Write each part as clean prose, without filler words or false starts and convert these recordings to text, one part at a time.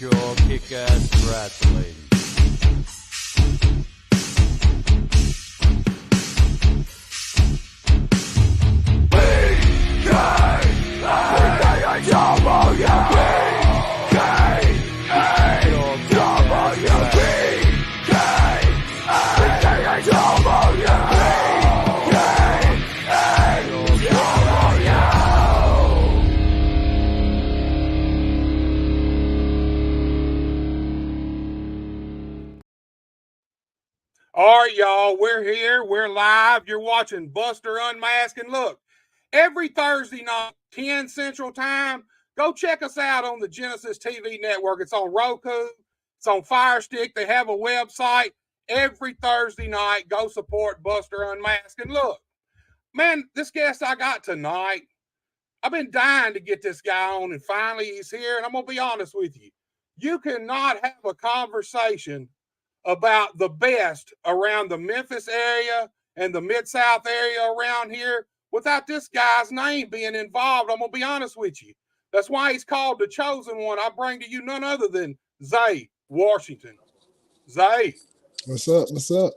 Pure kick-ass wrestling. All right, y'all, we're here. We're live. You're watching Buster Unmasked. And look, every Thursday night, 10 Central Time, go check us out on the Genesis TV network. It's on Roku. It's on Fire Stick. They have a website. Every Thursday night, go support Buster Unmasked. And look, man, this guest I got tonight, I've been dying to get this guy on, and finally he's here. And I'm going to be honest with you. You cannot have a conversation about the best around the Memphis area and the Mid-South area around here without this guy's name being involved. I'm going to be honest with you. That's why he's called the chosen one. I bring to you none other than Zay Washington. Zay. What's up? What's up?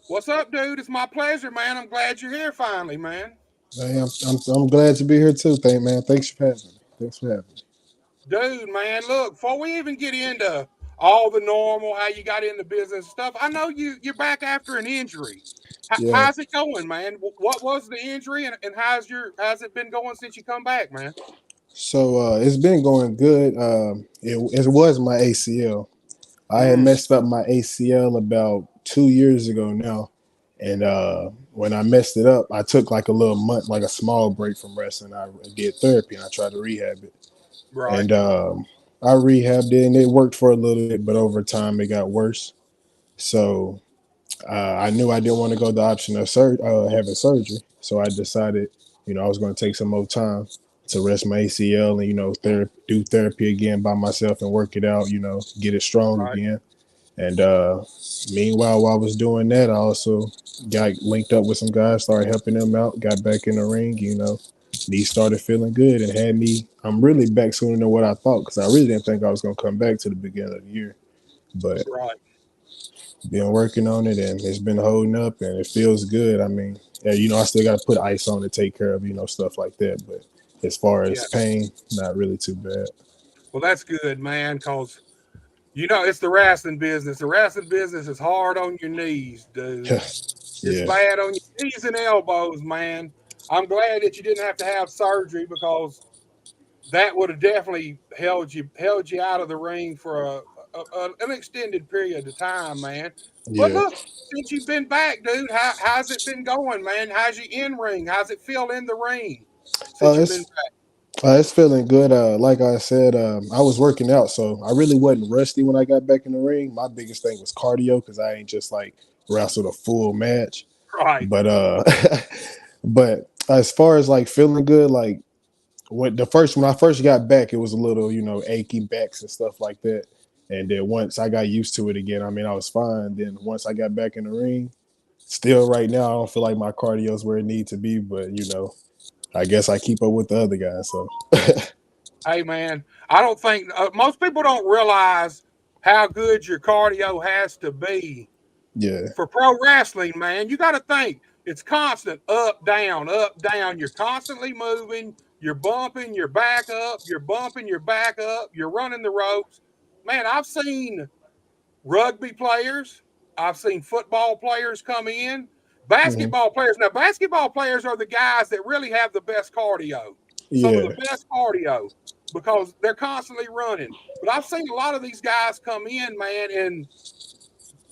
What's up, dude? It's my pleasure, man. I'm glad you're here finally, man. Hey, I'm glad to be here too, man. Thanks for having me. Dude, man, look, before we even get into all the normal, how you got into business stuff, I know you're back after an injury. Yeah. How's it going, man? What was the injury, and how's it been going since you come back, man? So it's been going good. It was my ACL. I had messed up my ACL about 2 years ago now. And when I messed it up, I took like a little month, like a small break from wrestling. I did therapy and I tried to rehab it. Right. And I rehabbed it and it worked for a little bit, but over time it got worse. So I knew I didn't want to go the option of having surgery. So I decided, I was going to take some more time to rest my ACL and, do therapy again by myself and work it out, get it strong again. And meanwhile, while I was doing that, I also got linked up with some guys, started helping them out, got back in the ring, knees started feeling good and had me. I'm really back sooner than what I thought because I really didn't think I was going to come back to the beginning of the year. But been working on it and it's been holding up and it feels good. I mean, I still got to put ice on to take care of, stuff like that. But as far as pain, not really too bad. Well, that's good, man, because, it's the wrestling business. The wrestling business is hard on your knees, dude. It's bad on your knees and elbows, man. I'm glad that you didn't have to have surgery because that would have definitely held you out of the ring for an extended period of time, man. But look, since you've been back, dude, how's it been going, man? How's your in-ring? How's it feel in the ring since you've been back? It's feeling good. Like I said, I was working out, so I really wasn't rusty when I got back in the ring. My biggest thing was cardio because I ain't just like wrestled a full match. Right. But but as far as like feeling good, like when I first got back, it was a little, achy backs and stuff like that. And then once I got used to it again, I mean, I was fine. Then once I got back in the ring, still right now, I don't feel like my cardio is where it needs to be, but I guess I keep up with the other guys. So, hey man, I don't think most people don't realize how good your cardio has to be. Yeah. For pro wrestling, man, you got to think it's constant up, down, up, down. You're constantly moving. You're bumping your back up. You're bumping your back up. You're running the ropes. Man, I've seen rugby players. I've seen football players come in. Basketball players. Now, basketball players are the guys that really have the best cardio. Some of the best cardio because they're constantly running. But I've seen a lot of these guys come in, man, and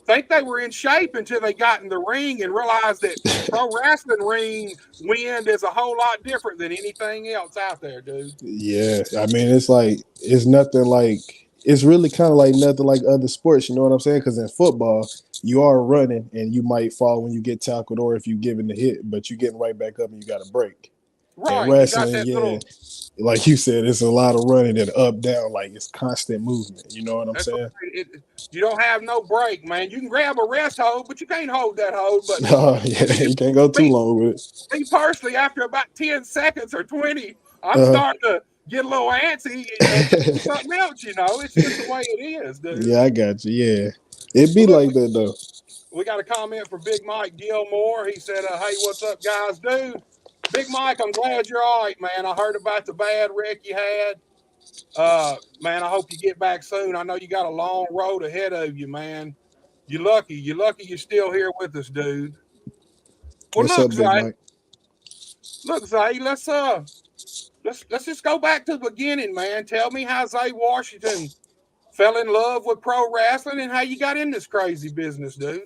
think they were in shape until they got in the ring and realized that pro wrestling ring wind is a whole lot different than anything else out there, dude. Yeah, I mean, it's like it's nothing like it's really kind of like nothing like other sports. You know what I'm saying? Because in football, you are running and you might fall when you get tackled or if you given the hit, but you getting right back up and you got a break. In Right. You got wrestling, that yeah, little. like you said, it's a lot of running and up down, like it's constant movement. You know what I'm That's what saying? you don't have no break, man. You can grab a rest hold, but you can't hold that hold. But Oh yeah, me, you can't go too me, long with it. me personally, after about 10 seconds or 20, I'm Uh, starting to get a little antsy and to do something else. It's just the way it is, dude. yeah, I got you. Yeah, it be Well, look, like that though. we got a comment from Big Mike Gilmore. He said, "Hey, what's up, guys, dude? Big Mike, I'm glad you're all right, man. I heard about the bad wreck you had. Man, I hope you get back soon. I know you got a long road ahead of you, man. You're lucky. You're lucky you're still here with us, dude. Well, What's up, Big Mike? Zay, let's just go back to the beginning, man. Tell me how Zay Washington fell in love with pro wrestling and how you got in this crazy business, dude.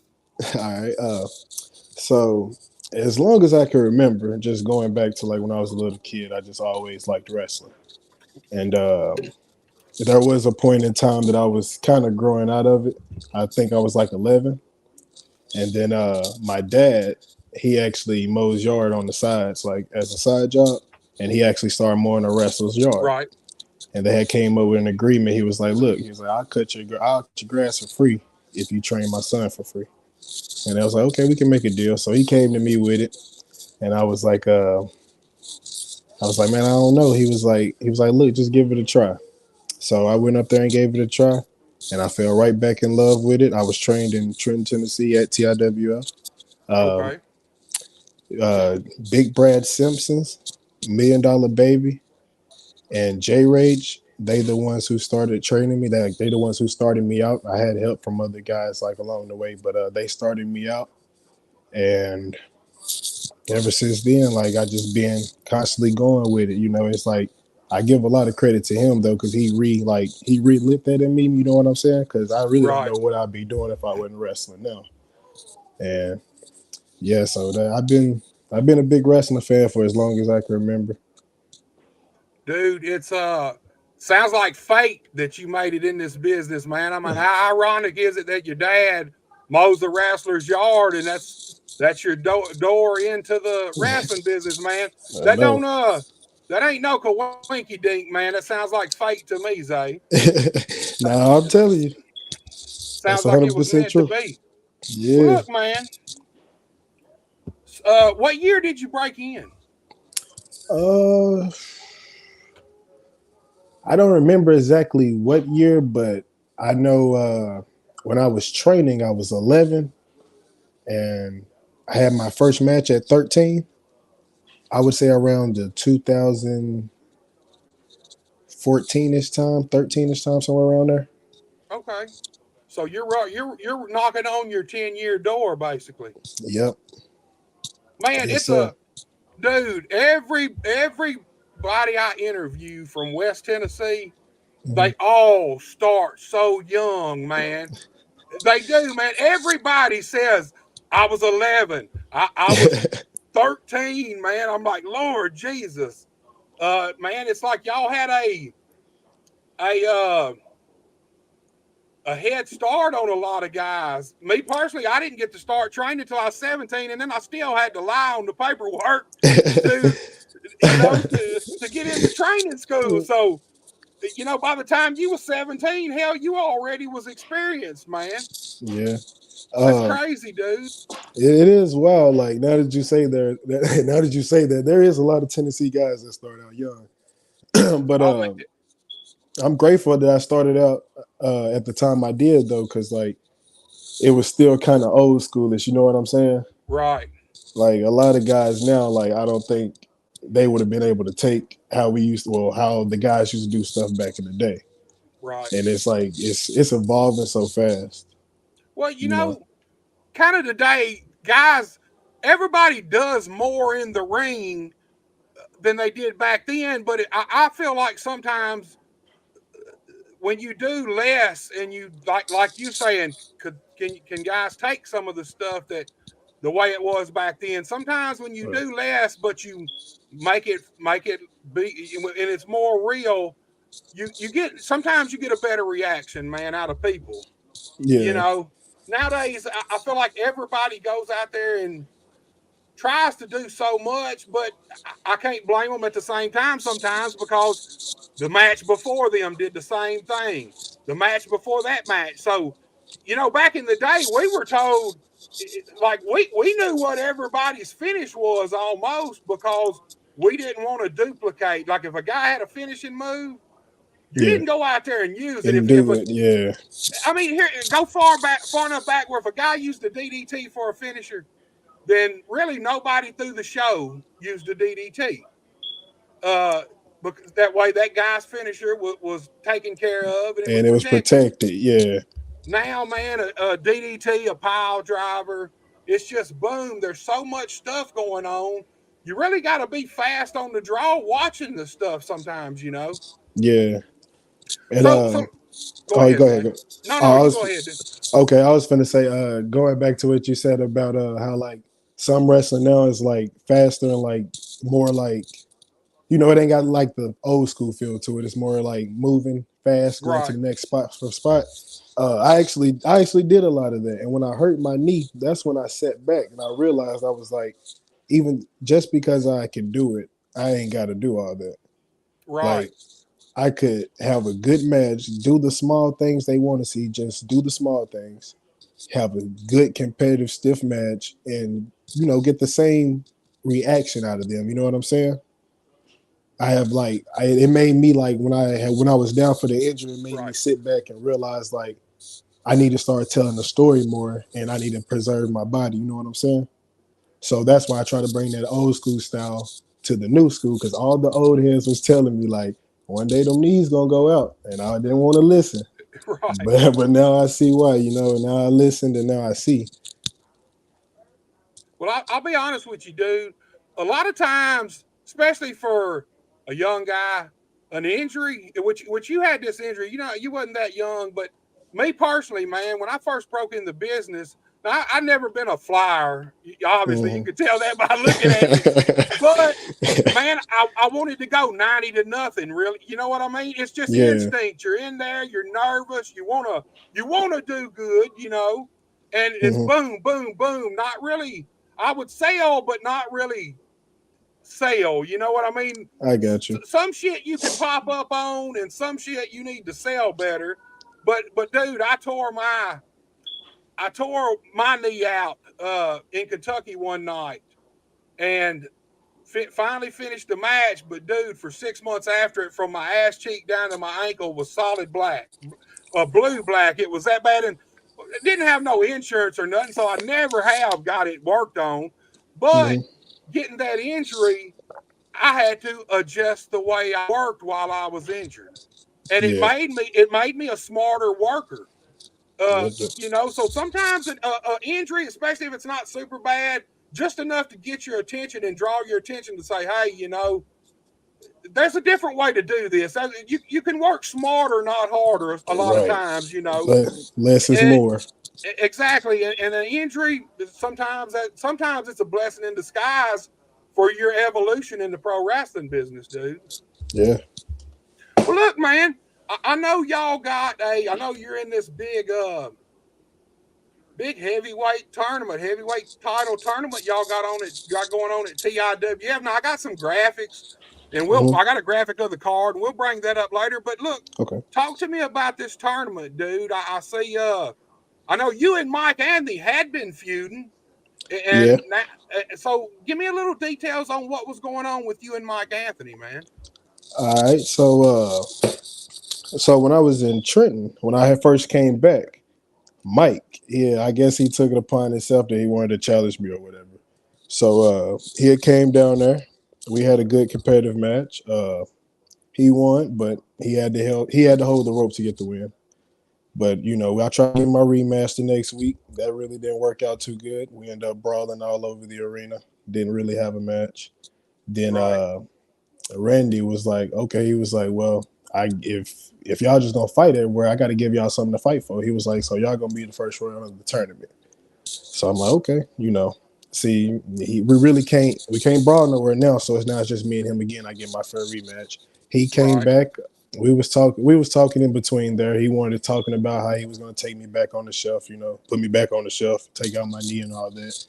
All right. So as long as I can remember, just going back to like when I was a little kid, I just always liked wrestling. And there was a point in time that I was kind of growing out of it. I think I was like 11. And then my dad, he actually mows yard on the sides, like as a side job. And he actually started mowing a wrestler's yard. Right. And they had came up with an agreement. He was like, "Look, he was like, I'll cut your grass for free if you train my son for free." And I was like, "Okay, we can make a deal." So he came to me with it, and I was like, "Man, I don't know." He was like, "Look, just give it a try." So I went up there and gave it a try, and I fell right back in love with it. I was trained in Trenton, Tennessee at TIWF. Um, Okay. uh, Big Brad Simpsons, $1 Million Baby, and J Rage. They the ones who started training me. They the ones who started me out. I had help from other guys like along the way, but they started me out, and ever since then, like I just been constantly going with it. It's like I give a lot of credit to him though, because he relit that in me. You know what I'm saying? Because I really don't Right. know what I'd be doing if I wasn't wrestling now. And yeah, so I've been a big wrestling fan for as long as I can remember. Dude, it's sounds like fate that you made it in this business, man. I mean, how ironic is it that your dad mows the wrestler's yard and that's your door into the wrestling business, man. I That know. don't that ain't no coinky dink, man. That sounds like fate to me, Zay. Now I'm telling you, that's Sounds like it was 100% meant to true. be. Well, Yeah. look, man. What year did you break in? Uh, I don't remember exactly what year, but I know when I was training, I was 11, and I had my first match at 13. I would say around the 2014ish time, 13ish time, somewhere around there. Okay. So you're right. You're knocking on your 10-year door, basically. Yep. Man, Yes, it's sir. a dude. Everybody I interview from West Tennessee, Mhm. they all start so young, man. They do, man. Everybody says I was 11. I was 13, man. I'm like, Lord Jesus. Man, it's like y'all had a a head start on a lot of guys. Me personally, I didn't get to start training until I was 17, and then I still had to lie on the paperwork to to get into training school. So, by the time you was 17, hell, you already was experienced, man. Yeah. That's Uh, crazy, dude. it is wild. Like now that you say now that you say that, there is a lot of Tennessee guys that start out young. But Oh, man, I'm grateful that I started out at the time I did though, because like it was still kind of old schoolish. You know what I'm saying? right, Like a lot of guys now, like I don't think they would have been able to take how we used to, well, how the guys used to do stuff back in the day. right. And it's like it's evolving so fast. Well, You know, kind of today, guys, everybody does more in the ring than they did back then. But I feel like sometimes when you do less and you like you saying can guys take some of the stuff that the way it was back then? Sometimes when you do less, but you make it be, and it's more real, you get sometimes you get a better reaction, man, out of people. You Yeah. know, nowadays I feel like everybody goes out there and tries to do so much, but I can't blame them at the same time sometimes because the match before them did the same thing. The match before that match. So, back in the day, we were told, like, we knew what everybody's finish was almost because we didn't want to duplicate. Like, if a guy had a finishing move, you Yeah. didn't go out there and use it. And If do a, it. Yeah. I mean, here, go far enough back where if a guy used the DDT for a finisher, then really nobody through the show used the DDT. Because that way that guy's finisher was taken care of and it was And it was protected. protected. Yeah. Now, man, a DDT, a pile driver, it's just boom. There's so much stuff going on. You really got to be fast on the draw watching the stuff sometimes. Yeah. And So go oh, ahead, go ahead. man. Go. No, I you was go ahead, dude. okay. I was gonna say, going back to what you said about how like some wrestling now is like faster and like more like it ain't got like the old school feel to it. It's more like moving fast, going to Right, the next spot for spot. I actually did a lot of that, and when I hurt my knee, that's when I sat back and I realized I was like, even just because I can do it, I ain't got to do all that. right, Like I could have a good match, do the small things they want to see, just do the small things, have a good competitive stiff match, and get the same reaction out of them. You know what I'm saying? I have like it made me like when I was down for the injury, it made me right. sit back and realize like I need to start telling the story more and I need to preserve my body. You know what I'm saying? So that's why I try to bring that old school style to the new school because all the old heads was telling me like one day them knees gonna go out, and I didn't want to listen. Right. But now I see why. Now I listened and now I see. Well, I'll be honest with you, dude. A lot of times, especially for a young guy, an injury, which you had this injury, you wasn't that young, but me personally, man, when I first broke in the business, now, I never been a flyer. Obviously, you Mhm. can tell that by looking at me. But man, I wanted to go 90-0. Really, you know what I mean? It's just Yeah. instinct. You're in there. You're nervous. You wanna do good. And it's Hmm. boom, boom, boom. Not really. I would sell, but not really sell. You know what I mean? I got you. Some shit you can pop up on, and some shit you need to sell better. But dude, I tore my knee out in Kentucky one night, and finally finished the match. But dude, for 6 months after it, from my ass cheek down to my ankle was solid black, blue black. It was that bad, and didn't have no insurance or nothing, so I never have got it worked on. But Hmm. getting that injury, I had to adjust the way I worked while I was injured, and it Yeah. made me a smarter worker. Uh, Yep, yep. so sometimes an injury, especially if it's not super bad, just enough to get your attention and draw your attention to say, hey, there's a different way to do this. You can work smarter, not harder, a lot of Right. times. Less is And more. exactly, and an injury sometimes it's a blessing in disguise for your evolution in the pro wrestling business, dude. Yeah. Well, look, man, I know y'all I know you're in this big heavyweight title tournament y'all got going on at TIWF. Now I got some graphics, and Hmm. I got a graphic of the card, and we'll bring that up later. But look, Okay. talk to me about this tournament, dude. I see. I know you and Mike Anthony had been feuding, and Yeah. so give me a little details on what was going on with you and Mike Anthony, man. All right. So when I was in Trenton, when I had first came back, Mike, yeah, I guess he took it upon himself that he wanted to challenge me or whatever. So he had came down there. We had a good competitive match. He won, but he had to hold the rope to get the win. But I tried to get my rematch the next week. That really didn't work out too good. We ended up brawling all over the arena. Didn't really have a match. Then Right. Randy was like, okay, he was like, well, if y'all just gonna fight everywhere, I got to give y'all something to fight for. He was like, so y'all gonna be the first round of the tournament. So I'm like, okay, See, we can't brawl nowhere now. So it's just me and him again. I get my fair rematch. He came Right. back. We was talking in between there. He wanted talking about how he was going to take me back on the shelf. Put me back on the shelf, take out my knee and all that.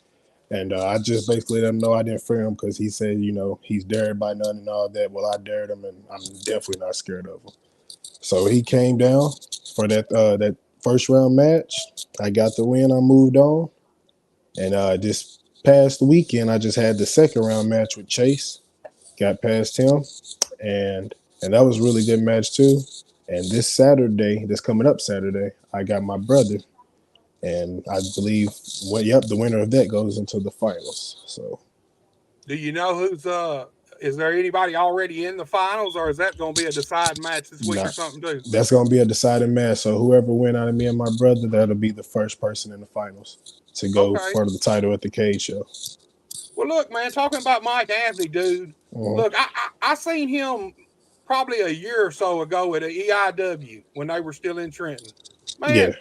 And I just basically let him know I didn't fear him because he said, he's dared by none and all that. Well, I dared him, and I'm definitely not scared of him. So he came down for that first round match. I got the win. I moved on, and this past weekend I just had the second round match with Chase. Got past him, and that was a really good match too. And this coming up Saturday, I got my brother, and I believe, the winner of that goes into the finals. So, Do you know who's is there anybody already in the finals, or is that going to be a deciding match this week nah, or something too? that's gonna be a deciding match. So whoever win out of me and my brother, that'll be the first person in the finals to go Okay. for the title at the Cage Show. Well, look, man, talking about Mike Anthony, dude. Mhm. Look, I seen him probably a year or so ago at a EIW when they were still in Trenton. Yeah. Man,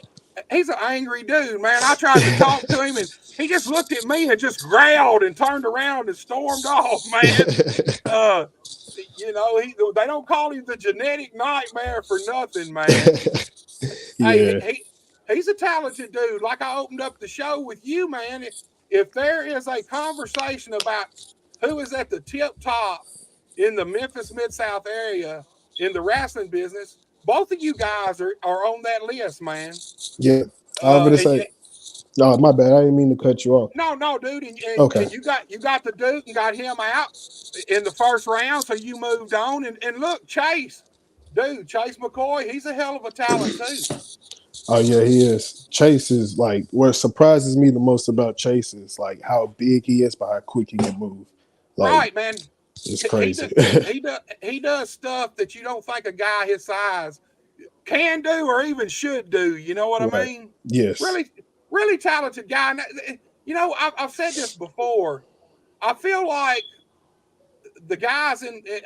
he's an angry dude, man. I tried to talk to him, and he just looked at me and just growled and turned around and stormed off, man. Uh, they don't call him the genetic nightmare for nothing, man. Hey, Yeah. he's a talented dude. Like I opened up the show with you, man. If there is a conversation about who is at the tip top in the Memphis Mid South area in the wrestling business, both of you guys are on that list, man. Yeah. I was gonna And say, no, my bad. I didn't mean to cut you off. no, dude, and Okay. you got the Duke and got him out in the first round, so you moved on. And look, Chase, dude, Chase McCoy, he's a hell of a talent too. Oh yeah, he is. Chase is like what surprises me the most about Chase is like how big he is, but how quick he can move. Like Right, man. it's He does crazy. he does stuff that you don't think a guy his size can do or even should do. You know what I Right. mean? Yes. Really, really talented guy. And, I've said this before. I feel like the guys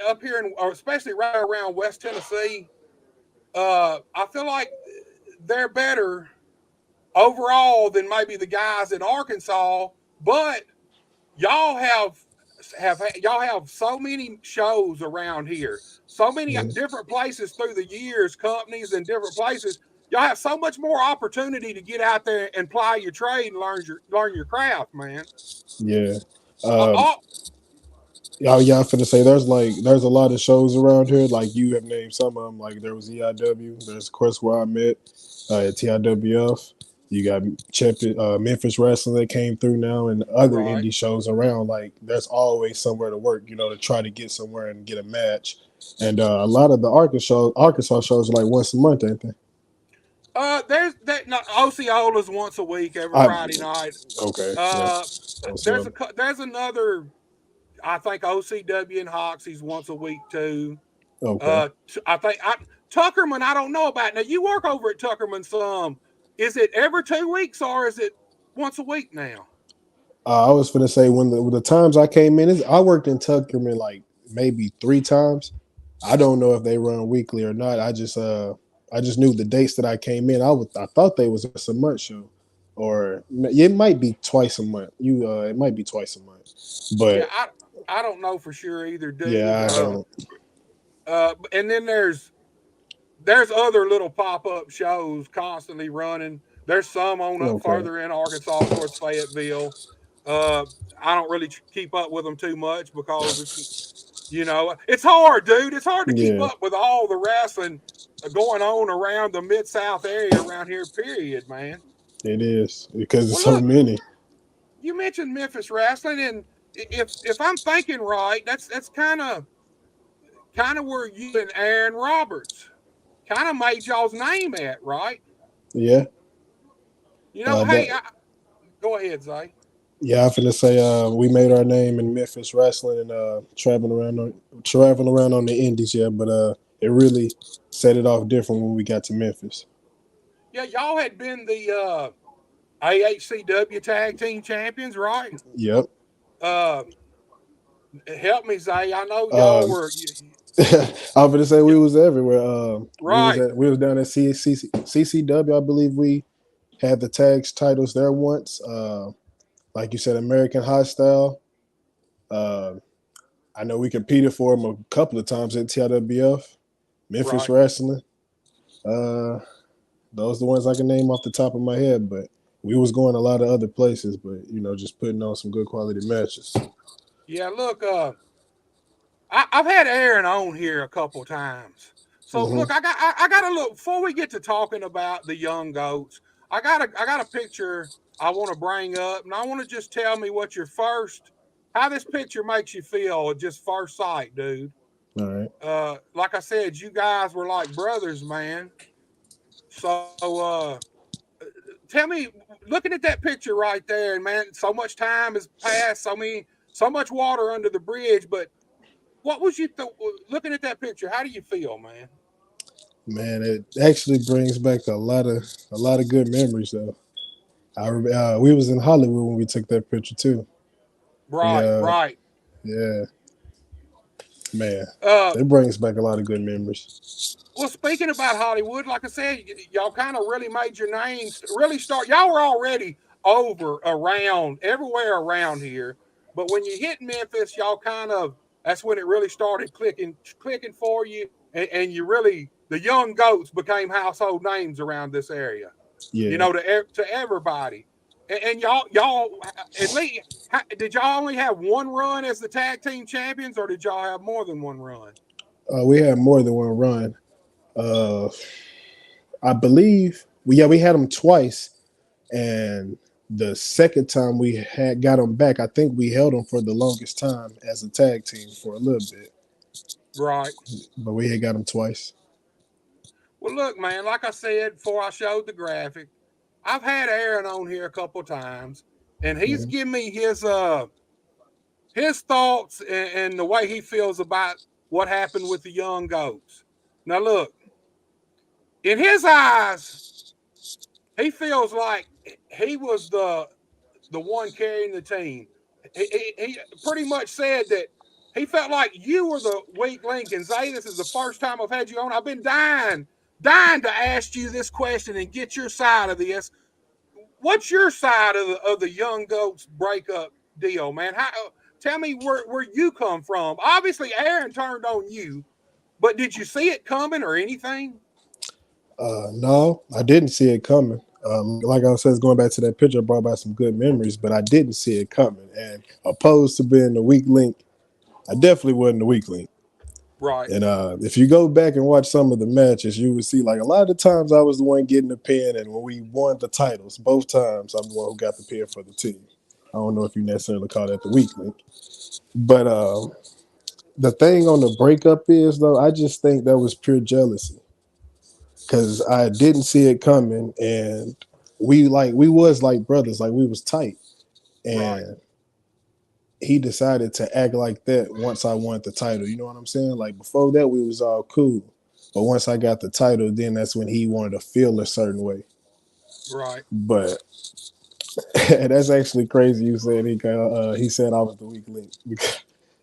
up here, or especially right around West Tennessee, I feel like they're better overall than maybe the guys in Arkansas. But y'all y'all have so many shows around here, so many Mhm. different places through the years, companies and different places. Y'all have so much more opportunity to get out there and ply your trade and learn your craft, man. Yeah. Uh, Um, oh, Oh yeah, I'm finna say there's a lot of shows around here. Like you have named some of them. Like there was EIW. There's of course where I met at TIWF. You got Memphis Wrestling that came through now, and other right. indie shows around. Like there's always somewhere to work. To try to get somewhere and get a match. And a lot of the Arkansas shows are like once a month, ain't they? There's that. No, Osceola's once a week, every I Friday night. okay, yeah. Uh, So there's another. I think OCW and Hoxie's once a week too. okay. I think Tuckerman. I don't know about now. You work over at Tuckerman some. Is it every 2 weeks or is it once a week now? I was gonna say when the times I came in, I worked in Tuckerman like maybe 3 times. I don't know if they run weekly or not. I just knew the dates that I came in. I thought they was a month show, or it might be twice a month. It might be twice a month, Yeah, but I don't know for sure either, dude. yeah, I don't. And then there's other little pop up shows constantly running. There's some on up Okay, further in Arkansas towards Fayetteville. Uh, I don't really keep up with them too much because it's hard, dude. It's hard to keep yeah, up with all the wrestling going on around the Mid South area around here. Period, man. it is because there's Well, so look, many. you mentioned Memphis wrestling, and if I'm thinking right, that's kind of where you and Aaron Roberts kind of made y'all's name at, right? Yeah, Hey, that go ahead, Zay. yeah. I'm finna say we made our name in Memphis wrestling and traveling around on the Indies. Yeah, but it really set it off different when we got to Memphis. Yeah, y'all had been the AHCW Tag Team Champions, right? Yep. Uh, Help me, Zay. I know y'all Um, were. I was gonna say we was everywhere. Right, We was down at CCW. I believe we had the tags titles there once. Like you said, American Hostile. Uh, I know we competed for them a couple of times at TIWF, Memphis right. Wrestling. Uh, those are the ones I can name off the top of my head, but we was going a lot of other places, but just putting on some good quality matches. Yeah, look, I've had Aaron on here a couple times. So Hmm. look, I got to look before we get to talking about the young goats. I got a picture I want to bring up, and I want to just tell me what your first how this picture makes you feel at just first sight, dude. All right. Like I said, you guys were like brothers, man. So tell me, looking at that picture right there, and man, so much time has passed, so much water under the bridge, but what was looking at that picture? How do you feel, man? Man, it actually brings back a lot of good memories though. We was in Hollywood when we took that picture too. We Right, right. Yeah, man, Uh, it brings back a lot of good memories. well, speaking about Hollywood, like I said, y'all kind of really made your names really start. Y'all were already over around everywhere around here, but when you hit Memphis, y'all kind of that's when it really started clicking for you, and you really the young goats became household names around this area. You Yeah, know, to everybody. And y'all at least did y'all only have one run as the tag team champions, or did y'all have more than one run? we had more than one run. Uh, I believe we had them twice, and the second time we had got them back, I think we held them for the longest time as a tag team for a little bit, Right. but we had got them twice. Well, look, man. Like I said before, I showed the graphic. I've had Aaron on here a couple times, and he's Mhm. given me his thoughts and the way he feels about what happened with the young goats. Now, look, in his eyes, he feels like he was the one carrying the team. He pretty much said that he felt like you were the weak link. And Zay, this is the first time I've had you on. I've been dying to ask you this question and get your side of this. What's your side of the young goats breakup deal, man? Tell me where you come from. Obviously, Aaron turned on you, but did you see it coming or anything? No, I didn't see it coming. Like I said, going back to that picture, brought back some good memories, but I didn't see it coming. And opposed to being the weak link, I definitely wasn't the weak link. Right, And if you go back and watch some of the matches, you would see like a lot of the times I was the one getting the pin, and when we won the titles, both times I'm the one who got the pin for the team. I don't know if you necessarily call that the weak link, but the thing on the breakup is though, I just think that was pure jealousy because I didn't see it coming, and we was like brothers, like we was tight, right, and he decided to act like that once I won the title. You know what I'm saying? Like before that, we was all cool, but once I got the title, then that's when he wanted to feel a certain way. right. But that's actually crazy. You said he said I was the weak link.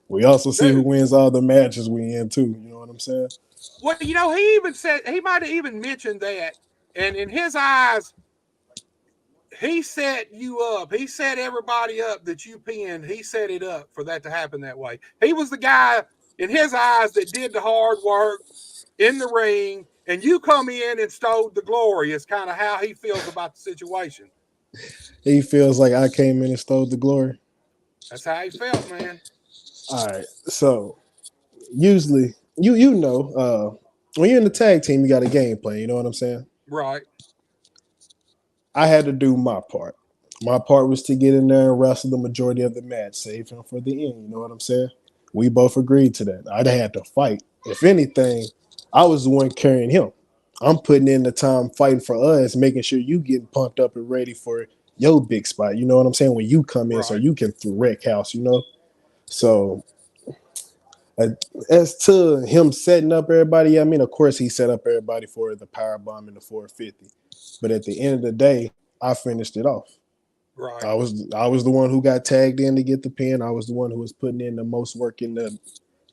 We also see who Dude, wins all the matches we in too. You know what I'm saying? well, he even said he might have even mentioned that, and in his eyes, he set you up. He set everybody up that you pinned. He set it up for that to happen that way. He was the guy in his eyes that did the hard work in the ring, and you come in and stole the glory. Is kind of how he feels about the situation. He feels like I came in and stole the glory. That's how he felt, man. All right, so usually when you're in the tag team, you got a game plan. You know what I'm saying? Right, I had to do my part. My part was to get in there and wrestle the majority of the match, save him for the end. You know what I'm saying? We both agreed to that. I'd had to fight. If anything, I was the one carrying him. I'm putting in the time fighting for us, making sure you getting pumped up and ready for your big spot. You know what I'm saying? When you come in, so right, you can wreck house. So uh, as to him setting up everybody, I mean, of course he set up everybody for the power bomb and the 450. But at the end of the day, I finished it off. right. I was the one who got tagged in to get the pin. I was the one who was putting in the most work in the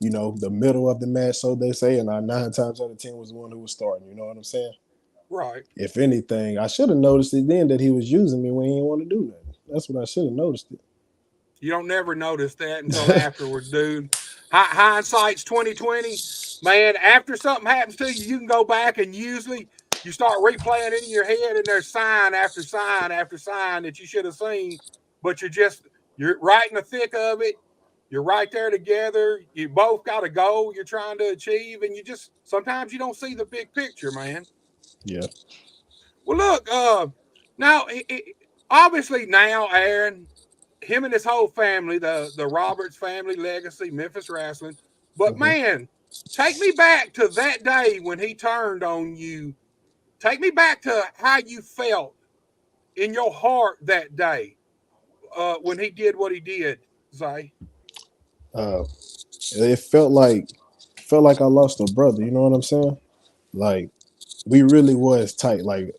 the middle of the match, so they say, and I 9 times out of 10 was the one who was starting. You know what I'm saying? Right. If anything, I should have noticed it then that he was using me when he didn't want to do nothing. That's what I should have noticed You don't never notice that until it. afterward, dude. Hindsight's 2020. Man, after something happens to you, you can go back and usually you start replaying it in your head, and there's sign after sign after sign that you should have seen, but you're right in the thick of it. You're right there together. You both got a goal you're trying to achieve, and you just sometimes you don't see the big picture, man. Yeah. Well, look, now obviously now Aaron, him and his whole family, the Roberts family legacy, Memphis wrestling. But Hmm. man, take me back to that day when he turned on you. Take me back to how you felt in your heart that day when he did what he did, Zay. Uh, it felt like I lost a brother. You know what I'm saying? Like we really was tight. Like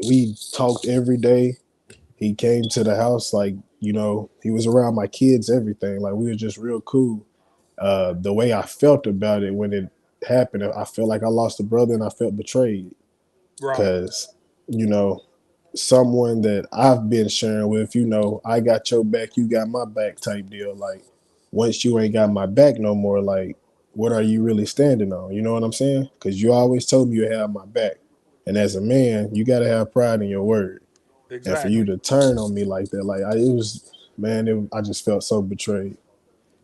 we talked every day. He came to the house. Like he was around my kids. Everything. Like we were just real cool. The way I felt about it when it happened, I felt like I lost a brother and I felt betrayed Right. because you know someone that I've been sharing with, I got your back, you got my back type deal. Like, once you ain't got my back no more, like, what are you really standing on? You know what I'm saying? Because you always told me you have my back. And as a man, you got to have pride in your word. And for you Exactly. to turn on me like that, like, it was, man, I just felt so betrayed.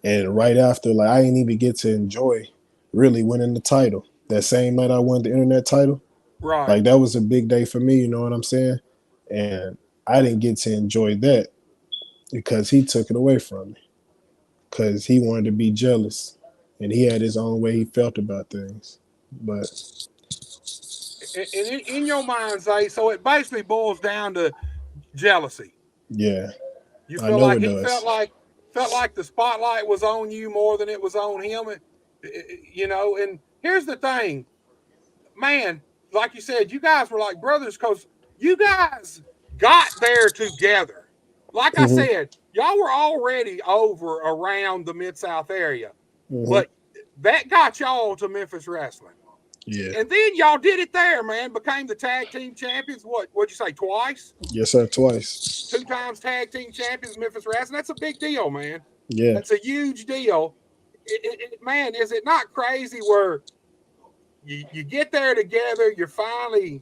And right after, like, I didn't even get to enjoy really winning the title. That same night I won the internet title, Right. like that was a big day for me, you know what I'm saying? And I didn't get to enjoy that because he took it away from me because he wanted to be jealous and he had his own way he felt about things. But And in your mind, Zay, so it basically boils down to jealousy. yeah, You I feel know like it he does. felt like the spotlight was on you more than it was on him. And here's the thing, man. Like you said, you guys were like brothers because you guys got there together. Like I Hmm. said, y'all were already over around the Mid South area, Hmm. but that got y'all to Memphis wrestling. Yeah. And then y'all did it there, man. Became the tag team champions. What'd you say? Twice? Yes, sir. Twice. 2 times tag team champions, Memphis Wrestling. That's a big deal, man. Yeah. That's a huge deal. Man, is it not crazy where you get there together, you're finally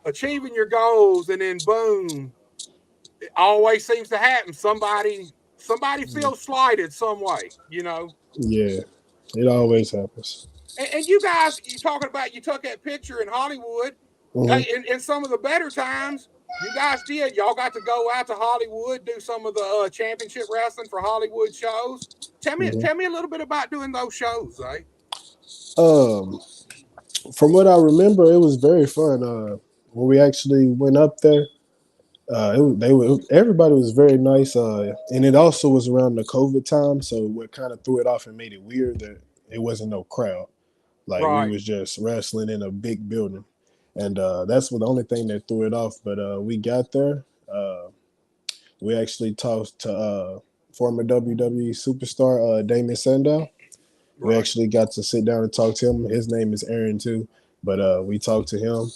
achieving your goals, and then boom, it always seems to happen. Somebody feels slighted some way. Yeah. It always happens. And you guys, you talking about you took that picture in Hollywood. Hmm. Hey, in some of the better times, you guys did. Y'all got to go out to Hollywood, do some of the championship wrestling for Hollywood shows. Hmm. Tell me a little bit about doing those shows, eh? Um, from what I remember, it was very fun. When we actually went up there, everybody was very nice, and it also was around the COVID time, so what kind of threw it off and made it weird that it wasn't no crowd. Like we Right, was just wrestling in a big building, and that's what the only thing that threw it off. But we got there. We actually talked to former WWE superstar Damon Sandow. We right, actually got to sit down and talk to him. His name is Aaron too, but we talked to him,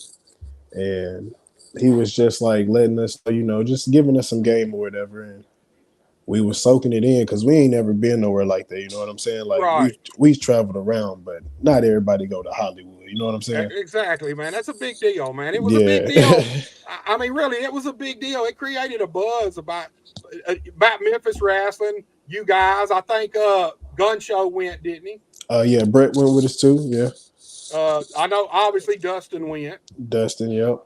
and he was just like letting us, just giving us some game or whatever, and we were soaking it in because we ain't never been nowhere like that. You know what I'm saying? Like right. we traveled around, but not everybody go to Hollywood. You know what I'm saying? Exactly, man. That's a big deal, man. It was a big Yeah. deal. I mean, really, it was a big deal. It created a buzz about Memphis wrestling. You guys, I think Gun Show went, didn't he? Yeah. Brett went with us too. Yeah. I know, obviously, Dustin went. Dustin. Yep.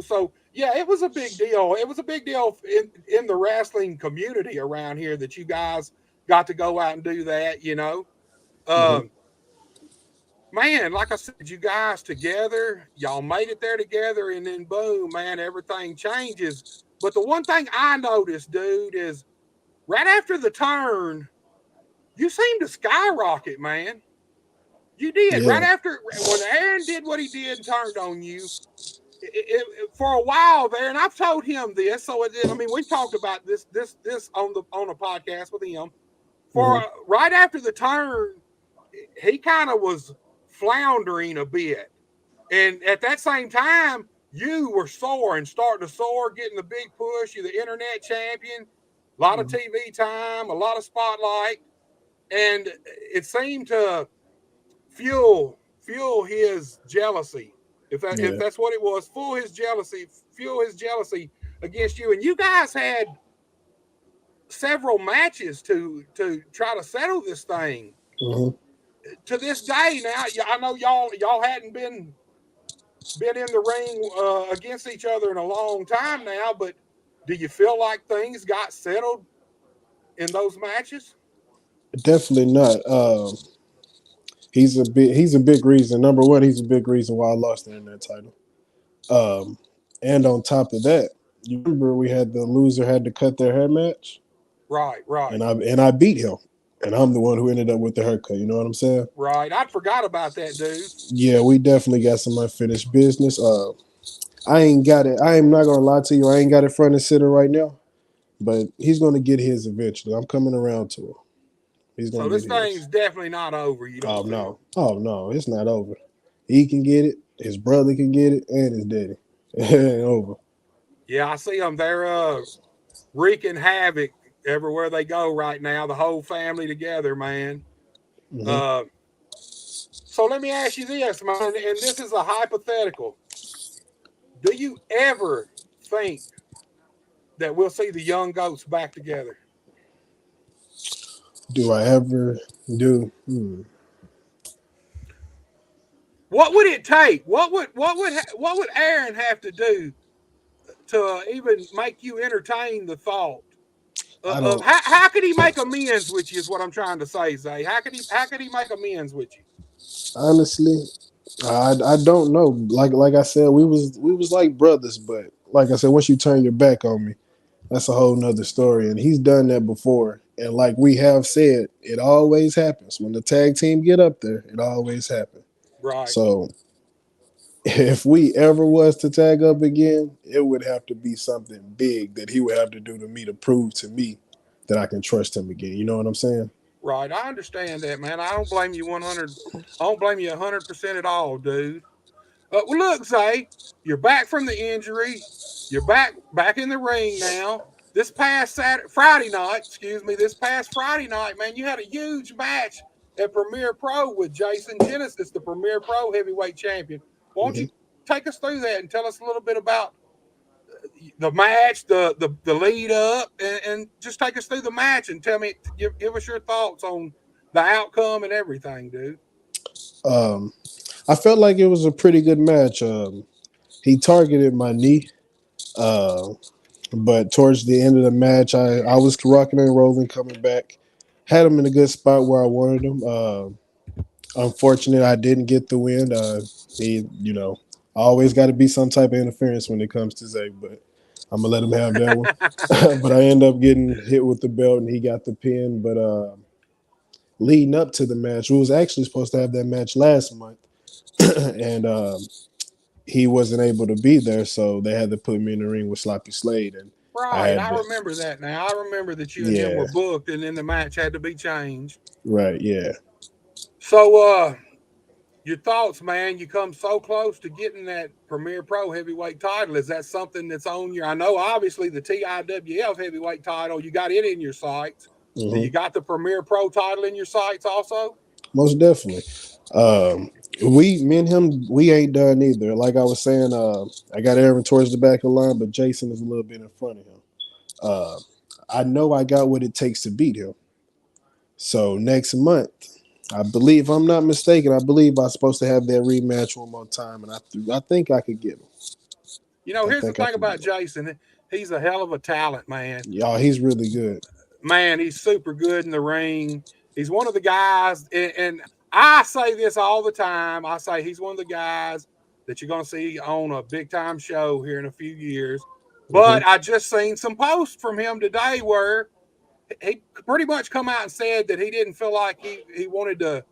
So yeah, it was a big deal. It was a big deal in the wrestling community around here that you guys got to go out and do that. Hmm. Um, man, like I said, you guys together, y'all made it there together, and then boom, man, everything changes. But the one thing I noticed, dude, is right after the turn, you seemed to skyrocket, man. You did right Yeah. after when Aaron did what he did and turned on you. For a while there, and I've told him this. So I mean, we've talked about this on a podcast with him. For Hmm. right after the turn, he kind of was floundering a bit. And at that same time, you were soaring, starting to soar, getting the big push. You're the internet champion, a lot of Mhm. TV time, a lot of spotlight, and it seemed to fuel his jealousy. If Yeah. that's what it was, fuel his jealousy against you. And you guys had several matches to try to settle this thing. Hmm. To this day, now I know y'all hadn't been in the ring against each other in a long time now, but do you feel like things got settled in those matches? Definitely not. He's a big reason. Number one, he's a big reason why I lost the internet title. Um, and on top of that, you remember we had the loser had to cut their hair match, Right, right, and I beat him, and I'm the one who ended up with the haircut. You know what I'm saying? right. I'd forgot about that, dude. Yeah, we definitely got some unfinished business. I ain't got it. I am not gonna lie to you. I ain't got it front and center right now, but he's gonna get his eventually. I'm coming around to him. He's So gonna this get his. thing's definitely not over. You don't Oh feel? no. Oh no, it's not over. He can get it. His brother can get it, and his daddy. It ain't over. Yeah, I see them. They're wreaking havoc everywhere they go right now. The whole family together, man. Hmm. Uh, so let me ask you this, man, and this is a hypothetical. Do you ever think that we'll see the young goats back together? Do I ever do? Hmm. What would it take? What would Aaron have to do to even make you entertain the thought I of don't how could he make amends with you? Is what I'm trying to say, Zay. How could he make amends with you? honestly. I don't know. Like I said, we was like brothers, but like I said, once you turn your back on me, that's a whole nother story. And he's done that before. And like we have said, it always happens when the tag team get up there. It always happens. Right, So if we ever was to tag up again, it would have to be something big that he would have to do to me to prove to me that I can trust him again. You know what I'm saying? right. I understand that, man. I don't blame you 100. I don't blame you 100% at all, dude. Well, look, Zay, you're back from the injury. You're back in the ring now. This past Friday night, excuse me, this past Friday night, man, you had a huge match at Premier Pro with Jason Genesis, the Premier Pro heavyweight champion. Won't Hmm. you take us through that and tell us a little bit about the match, the lead up, and just take us through the match and tell me, give us your thoughts on the outcome and everything, dude. Um, I felt like it was a pretty good match. He targeted my knee. Uh, But towards the end of the match, I was rocking and rolling, coming back. Had him in a good spot where I wanted him. Unfortunate, I didn't get the win. Always got to be some type of interference when it comes to Zay, but I'm gonna let him have that one. But I end up getting hit with the belt, and he got the pin. But leading up to the match, we was actually supposed to have that match last month, and he wasn't able to be there, so they had to put me in the ring with Sloppy Slade, and I Right, had I to. remember that now. I remember that you and him Yeah, were booked, and then the match had to be changed. right. Yeah. So, your thoughts, man? You come so close to getting that Premier Pro heavyweight title. Is that something that's on your? I know, obviously, the TIWF heavyweight title. You got it in your sights. Do Hmm. you got the Premier Pro title in your sights also? Most definitely. Me and him, we ain't done either. Like I was saying, I got Aaron towards the back of the line, but Jason is a little bit in front of him. Uh, I know I got what it takes to beat him. So next month, I believe, if I'm not mistaken, I believe I'm supposed to have that rematch one more time, and I think I could get him. I Here's the think I thing could about get him. Jason. He's a hell of a talent, man. Y'all, he's really good. Man, he's super good in the ring. He's one of the guys, and I say this all the time. I say he's one of the guys that you're going to see on a big time show here in a few years. Hmm. But I just seen some posts from him today where he pretty much come out and said that he didn't feel like he wanted to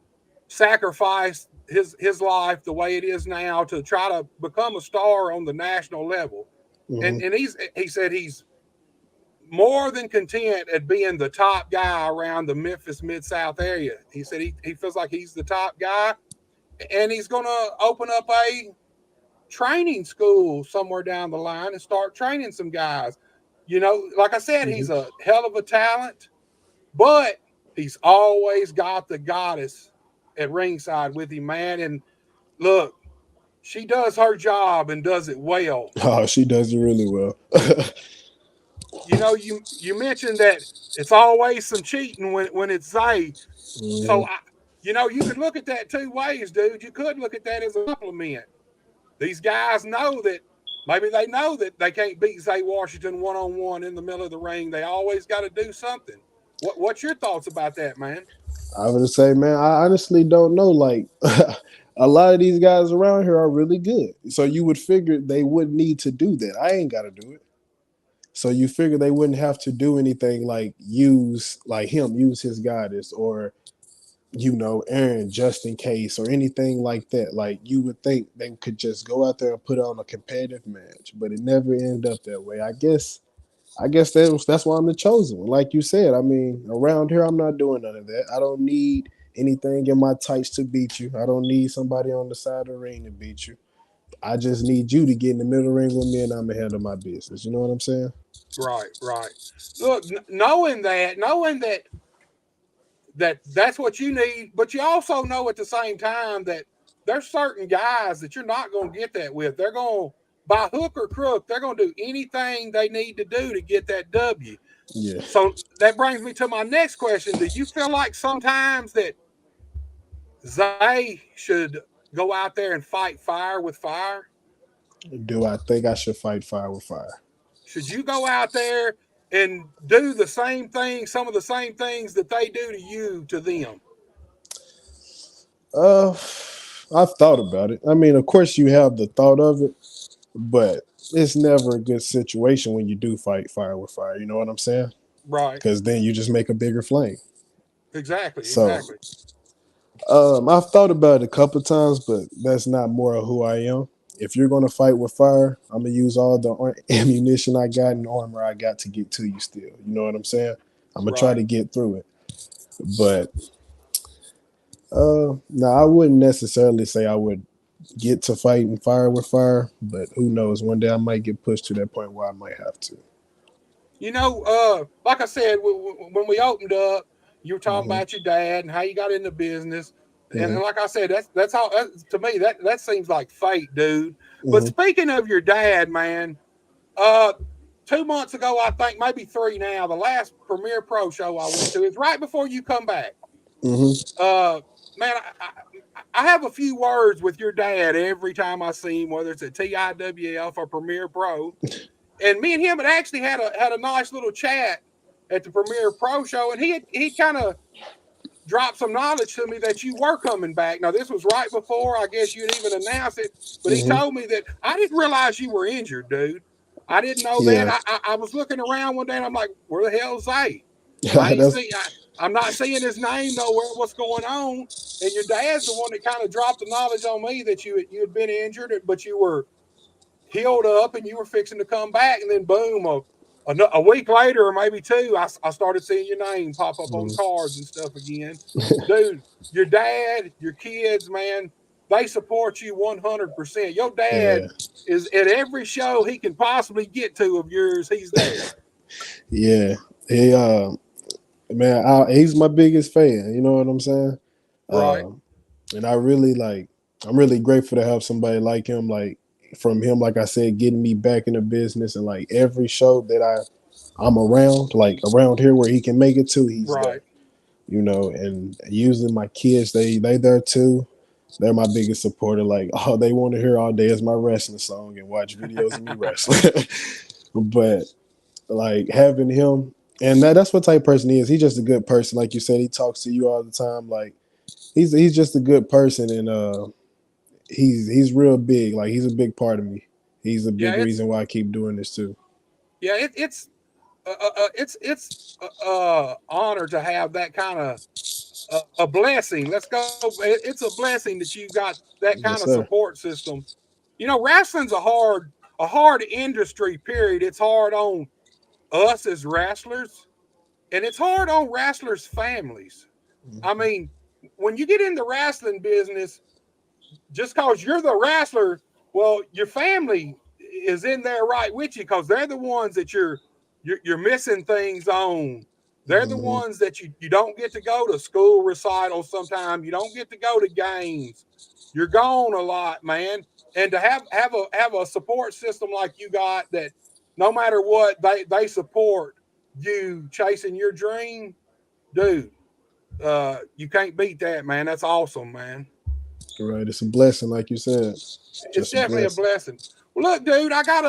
sacrifice his life the way it is now to try to become a star on the national level. Hmm. And he said he's more than content at being the top guy around the Memphis Mid South area. He said he feels like he's the top guy, and he's going to open up a training school somewhere down the line and start training some guys. You know, like I said, Mhm. he's a hell of a talent, but he's always got the goddess at ringside with him, man. And look, she does her job and does it well. Oh, she does it really well. You know, you mentioned that it's always some cheating when it's Zay. So Mhm. you know, you could look at that two ways, dude. You could look at that as a compliment. These guys know that maybe they know that they can't beat Zay Washington one on one in the middle of the ring. They always got to do something. What's your thoughts about that, man? I would say, man, I honestly don't know. Like, a lot of these guys around here are really good. So you would figure they wouldn't need to do that. I ain't got to do it. So you figure they wouldn't have to do anything like use his goddess, or Aaron, just in case, or anything like that. Like, you would think they could just go out there and put on a competitive match, but it never ended up that way. I guess that's why I'm the chosen one. Like you said, I mean, around here, I'm not doing none of that. I don't need anything in my tights to beat you. I don't need somebody on the side of the ring to beat you. I just need you to get in the middle of the ring with me, and I'm gonna handle my business. You know what I'm saying? Right, right. Look, knowing that that's what you need, but you also know at the same time that there's certain guys that you're not going to get that with. They're going to, by hook or crook, they're going to do anything they need to do to get that W. Yeah. So that brings me to my next question. Do you feel like sometimes that Zay should go out there and fight fire with fire? Do I think I should fight fire with fire? Should you go out there and do the same thing, some of the same things that they do to you, to them? Uh, I've thought about it. I mean, of course, you have the thought of it, but it's never a good situation when you do fight fire with fire. You know what I'm saying? Right. Because then you just make a bigger flame. Exactly. So, Exactly. I've thought about it a couple times, but that's not more of who I am. If you're gonna fight with fire, I'm gonna use all the ammunition I got and armor I got to get to you. Still, you know what I'm saying? I'm gonna try Right. to get through it, but no, I wouldn't necessarily say I would get to fighting fire with fire, but who knows? One day I might get pushed to that point where I might have to. You know, like I said, when we opened up, you were talking Hmm. about your dad and how you got into business, and Hmm. like I said, that's how to me that seems like fate, dude. But Hmm. speaking of your dad, man, uh, 2 months ago, I think maybe three now, the last Premier Pro show I went to is right before you come back. Hmm. Uh, man, I have a few words with your dad every time I see him, whether it's at TIWF or Premier Pro. And me and him had actually had a nice little chat at the Premier Pro show, and he kind of dropped some knowledge to me that you were coming back. Now this was right before I guess you'd even announced it, but he Hmm. told me that I didn't realize you were injured, dude. I didn't know that. Yeah, I was looking around one day and I'm like, where the hell's Zay? I ain't that's see. I'm not seeing his name nowhere. What's going on? And your dad's the one that kind of dropped the knowledge on me that you had been injured, but you were healed up and you were fixing to come back, and then boom, a week later or maybe two, I started seeing your name pop up on mm, cards and stuff again. Dude, your dad, your kids, man, they support you 100%. Your dad yeah, is at every show he can possibly get to of yours, he's there. yeah. He man, he's my biggest fan. You know what I'm saying? Right, Um, and I really like. I'm really grateful to have somebody like him. Like, from him, like I said, getting me back in the business, and like every show that I'm around, like around here where he can make it to, he's right. there. And usually my kids, they there too. They're my biggest supporter. Like, all they want to hear all day is my wrestling song and watch videos of me wrestling. But like, having him, and that's what type of person he is. He's just a good person. Like you said, he talks to you all the time. Like, he's just a good person, and he's real big. Like, he's a big part of me. He's a Yeah, big reason why I keep doing this too. it's honor to have that kind of a blessing. Let's go. It's a blessing that you got that kind of Yes, sir. support system. You know, wrestling's a hard industry. Period. It's hard on us as wrestlers, and it's hard on wrestlers' families. I Mhm. mean, when you get in the wrestling business, just because you're the wrestler, well, your family is in there right with you because they're the ones that you're missing things on. They're the Mhm. ones that you don't get to go to school recitals sometimes. You don't get to go to games. You're gone a lot, man. And to have a support system like you got that no matter what they support you chasing your dream, dude. You can't beat that, man. That's awesome, man. Right. It's a blessing, like you said. It's Just a definitely a blessing. blessing. Well, look, dude, I got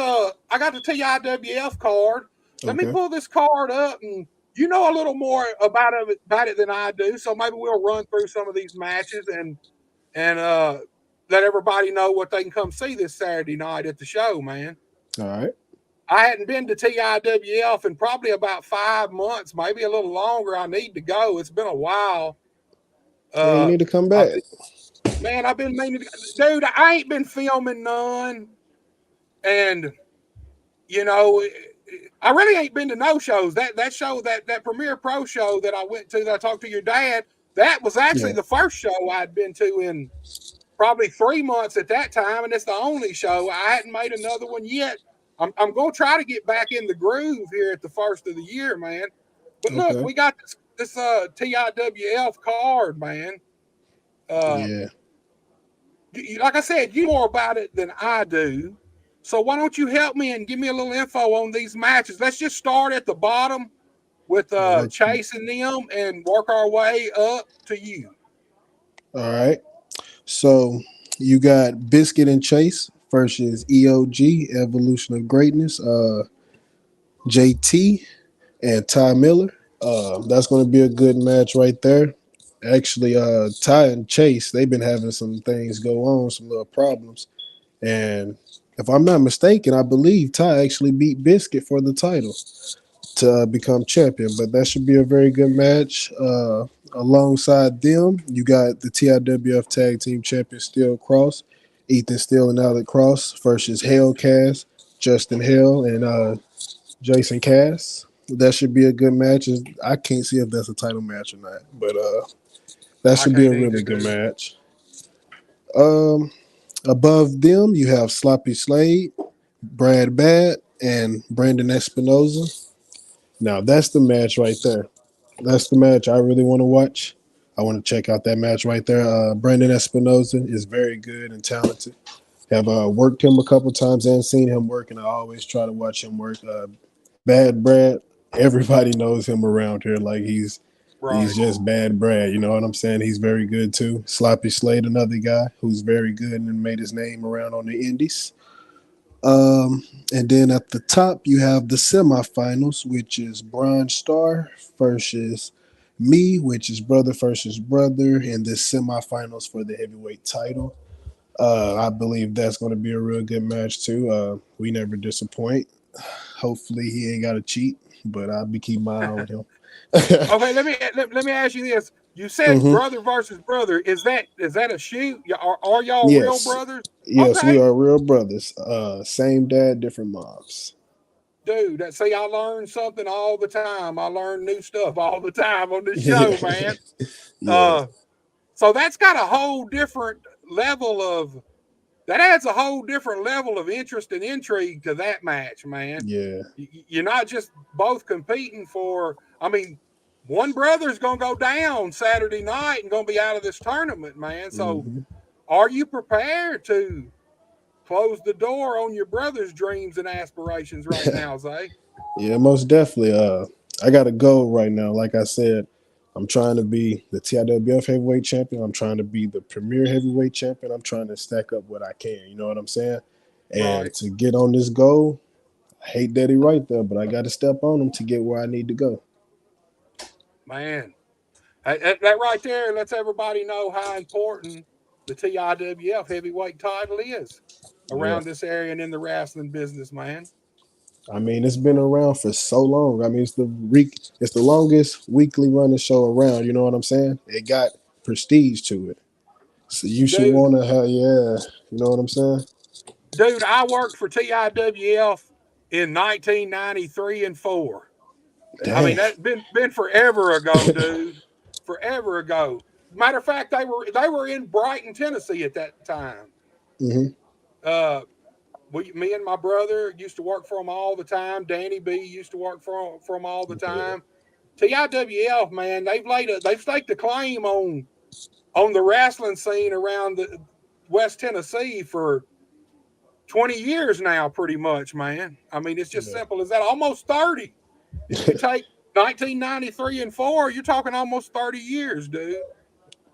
the TIWF card. Let me Okay. pull this card up, and you know a little more about it than I do. So maybe we'll run through some of these matches and let everybody know what they can come see this Saturday night at the show, man. All right. I hadn't been to TIWF in probably about 5 months, maybe a little longer. I need to go. It's been a while. Yeah, you Uh, need to come I, back. man, I've been meaning to, dude. I ain't been filming none, and you know, I really ain't been to no shows. That show, that Premiere Pro show that I went to, that I talked to your dad, that was actually Yeah. the first show I'd been to in probably 3 months at that time, and it's the only show. I hadn't made another one yet. I'm going to try to get back in the groove here at the first of the year, man. But look, Okay. we got this TIWF card, man. Uh, Yeah. like I said, you know more about it than I do. So why don't you help me and give me a little info on these matches? Let's just start at the bottom with Okay. Chase and them and work our way up to you. All right. So you got Biscuit and Chase versus EOG, Evolution of Greatness, JT and Ty Miller. That's going to be a good match right there. Actually, Ty and Chase, they've been having some things go on, some little problems. And if I'm not mistaken, I believe Ty actually beat Biscuit for the title to become champion. But that should be a very good match. Alongside them, you got the TIWF Tag Team Champion Steel Cross, Ethan Steele and Alec Cross versus Hellcast, Justin Hell and Jason Cass. That should be a good match. I can't see if that's a title match or not, but that I should be a can't either, really good dude. match. Um, Above them, you have Sloppy Slade, Brad Bad, and Brandon Espinoza. Now that's the match right there. That's the match I really want to watch. I want to check out that match right there. Brandon Espinoza is very good and talented. Have worked him a couple times and seen him work, and I always try to watch him work. Bad Brad, everybody knows him around here. Like he's Right. just Bad Brad. You know what I'm saying? He's very good too. Sloppy Slade, another guy who's very good and made his name around on the Indies. Um, and then at the top, you have the semifinals, which is Bronze Star versus me, which is brother versus brother, in the semifinals for the heavyweight title. I believe that's going to be a real good match too. We never disappoint. Hopefully, he ain't got to cheat, but I'll be keeping my eye on him. Okay, let me ask you this. You said hmm brother versus brother. Is that a shoot? Are y'all real Yes, brothers? yes, we Okay, are real brothers. Same dad, different moms. dude. See, I learn something all the time. I learn new stuff all the time on this show, man. Yeah, Uh, so that's got a whole different level of that adds a whole different level of interest and intrigue to that match, man. yeah. You're not just both competing for. I mean, one brother's gonna go down Saturday night and gonna be out of this tournament, man. So, hmm are you prepared to close the door on your brother's dreams and aspirations right now, Zay? Yeah, most definitely. I got a goal right now. Like I said, I'm trying to be the TIWF heavyweight champion. I'm trying to be the premier heavyweight champion. I'm trying to stack up what I can. You know what I'm saying? And Right, to get on this goal, I hate Daddy right there, but I got to step on him to get where I need to go. man. That right there lets everybody know how important the TIWF heavyweight title is Yeah. around this area and in the wrestling business, man. I mean, it's been around for so long. I mean, it's the longest weekly running show around. You know what I'm saying? It got prestige to it, so you should Dude, want to have. Yeah, you know what I'm saying? dude, I worked for TIWF in 1993 and 4. Dang. I mean, that's been forever ago, dude. Forever ago. Matter of fact, they were in Brighton, Tennessee at that time. Mm-hmm. Uh, me and my brother used to work for them all the time. Danny B used to work for them all the Yeah. time. TIWF, man, they've staked a claim on the wrestling scene around the West Tennessee for 20 years now, pretty much, man. I mean, it's just Yeah. simple as that. Almost 30. If you take 1993 and 4, you're talking almost 30 years, dude.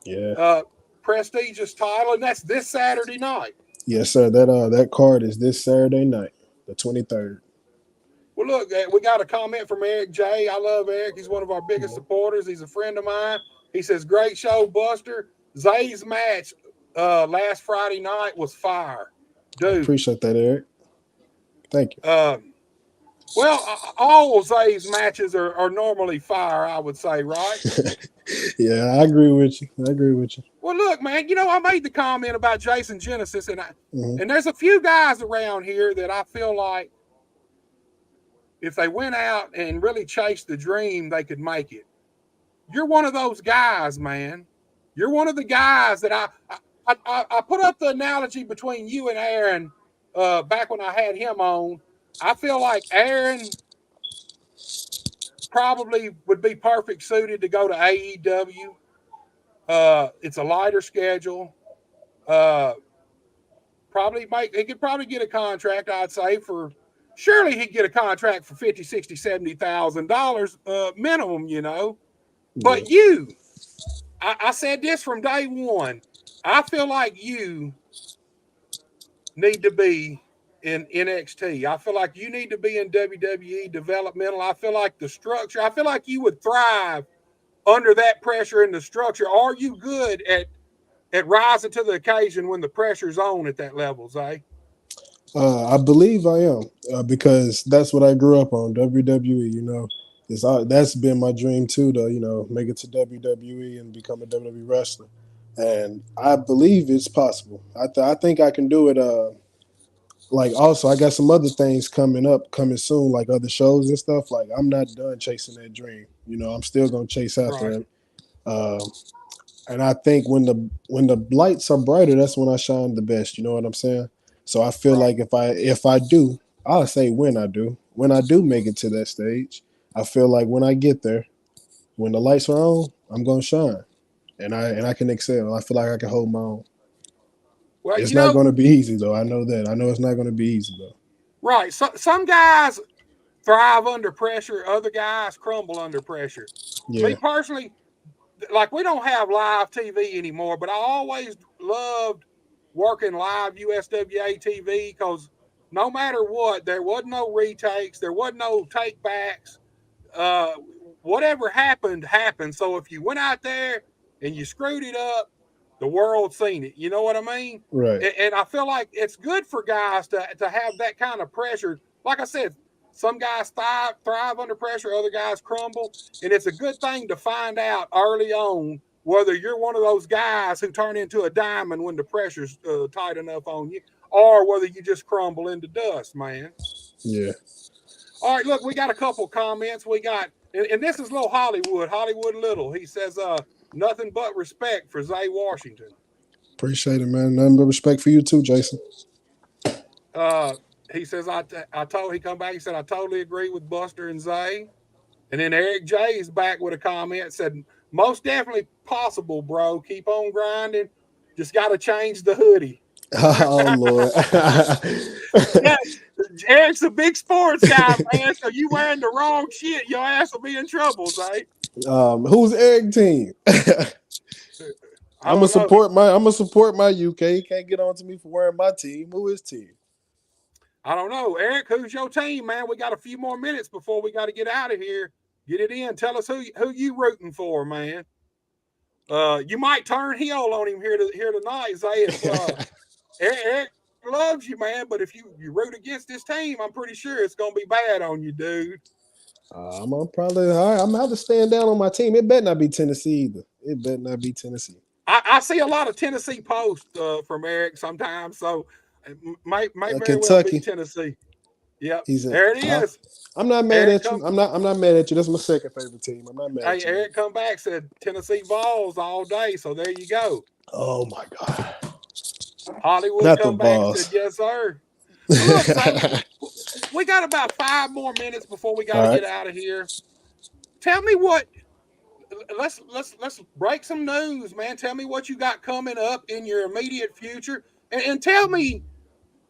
Yeah. Prestigious title, and that's this Saturday night. Yes, sir. That card is this Saturday night, the 23rd. Well, look, we got a comment from Eric J. I love Eric. He's one of our biggest supporters. He's a friend of mine. He says, "Great show, Buster. Zay's match last Friday night was fire, I dude." appreciate that, Eric. Thank you. Well, all Zay's matches are normally fire, I would say, right? Yeah, I agree with you. Well, look, man, I made the comment about Jason Genesis, and Mm-hmm. and there's a few guys around here that I feel like if they went out and really chased the dream, they could make it. You're one of those guys, man. You're one of the guys that I put up the analogy between you and Aaron back when I had him on. I feel like Aaron probably would be perfect suited to go to AEW. It's a lighter schedule. He could probably get a contract, I'd say, surely he'd get a contract for $50,000, $60,000, $70,000 minimum, But I said this from day one. I feel like you need to be in NXT. I feel like you need to be in WWE developmental. I feel like you would thrive under that pressure in the structure. Are you good at rising to the occasion when the pressure's on at that level, Zay? I believe I am because that's what I grew up on, WWE. That's been my dream too, to make it to WWE and become a WWE wrestler. And I believe it's possible. I think I can do it. Like also, I got some other things coming soon, like other shows and stuff. Like I'm not done chasing that dream. I'm still gonna chase after Right. it. Um, and I think when the lights are brighter, that's when I shine the best. You know what I'm saying? So I feel Right. like if I do, I'll say when I do make it to that stage, I feel like when I get there, when the lights are on, I'm gonna shine, and I can excel. I feel like I can hold my own. Well, It's not going to be easy though. I know that. I know it's not going to be easy though. right. So some guys thrive under pressure, other guys crumble under pressure. Me Yeah. personally, like we don't have live TV anymore, but I always loved working live USWA TV because no matter what, there wasn't no retakes, there wasn't no take backs. Uh, Whatever happened, happened. So if you went out there and you screwed it up, the world seen it. You know what I mean? Right. And I feel like it's good for guys to have that kind of pressure. Like I said, some guys thrive under pressure, other guys crumble. And it's a good thing to find out early on whether you're one of those guys who turn into a diamond when the pressure's tight enough on you, or whether you just crumble into dust, man. Yeah. All right, look, we got a couple comments. We got, and this is little Hollywood Little. He says, nothing but respect for Zay Washington. Appreciate it, man. Nothing but respect for you too, Jason. He says, he come back, he said, I totally agree with Buster and Zay. And then Eric J is back with a comment, said, most definitely possible, bro. Keep on grinding. Just got to change the hoodie. Oh Lord. Yeah, Eric's a big sports guy, man. So you wearing the wrong shit, your ass will be in trouble, Zay. Who's Eric team? I'm gonna support my UK. He can't get on to me for wearing my team. Who is team? I don't know. Eric, who's your team, man? We got a few more minutes before we got to get out of here. Get it in. Tell us who you rooting for, man. You might turn heel on him here tonight, Zay. Eric loves you, man, but if you root against this team, I'm pretty sure it's gonna be bad on you, dude. I'm gonna have to stand down on my team. It better not be Tennessee either. It better not be Tennessee. I see a lot of Tennessee posts from Eric sometimes, so it might very well be Kentucky. Tennessee. Yep. He's in. There it is. I'm not mad Eric at you. come. I'm not mad at you. That's my second favorite team. I'm not mad Hey, at you. Eric come back, said Tennessee Vols all day. So there you go. Oh my god. Hollywood Not the come back and said, Vols. yes, sir. Well, look, Zay, we got about 5 more minutes before we got to All right. get out of here. Tell me what. Let's break some news, man. Tell me what you got coming up in your immediate future, and tell me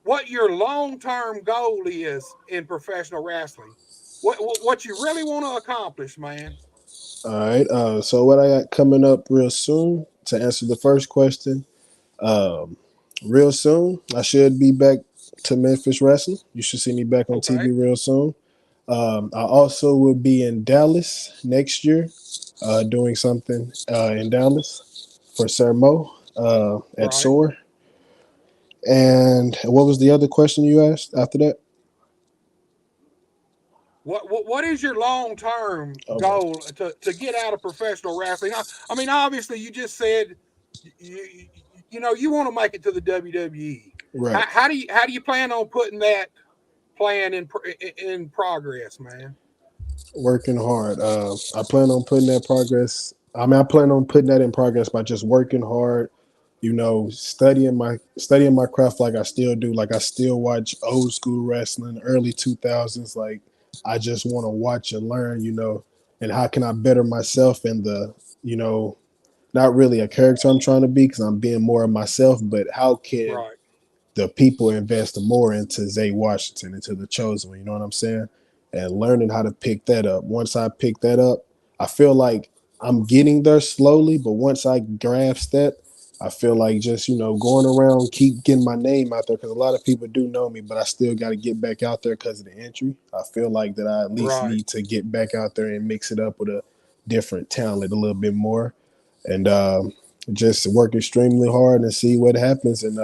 what your long term goal is in professional wrestling. What you really want to accomplish, man. All right. So what I got coming up real soon to answer the first question. Um, real soon, I should be back to Memphis wrestling. You should see me back on Okay, TV real soon. I also will be in Dallas next year, doing something in Dallas for Sermo at right. SOAR. And what was the other question you asked after that? What is your long term Okay. goal to get out of professional wrestling? I mean, obviously, you just said you, you know you want to make it to the WWE. Right. How do you plan on putting that plan in progress, man? Working hard. I plan on putting that progress. I mean, I plan on putting that in progress by just working hard. You know, studying my craft like I still do. Like I still watch old school wrestling, early 2000s. Like I just want to watch and learn. You know, and how can I better myself in the you know not really a character I'm trying to be because I'm being more of myself, but how can Right, the people invest more into Zay Washington, into the chosen one, you know what I'm saying? And learning how to pick that up. Once I pick that up, I feel like I'm getting there slowly, but once I grasp that, I feel like just, going around, keep getting my name out there because a lot of people do know me, but I still got to get back out there because of the entry. I feel like that I at least right, need to get back out there and mix it up with a different talent a little bit more and just work extremely hard and see what happens. And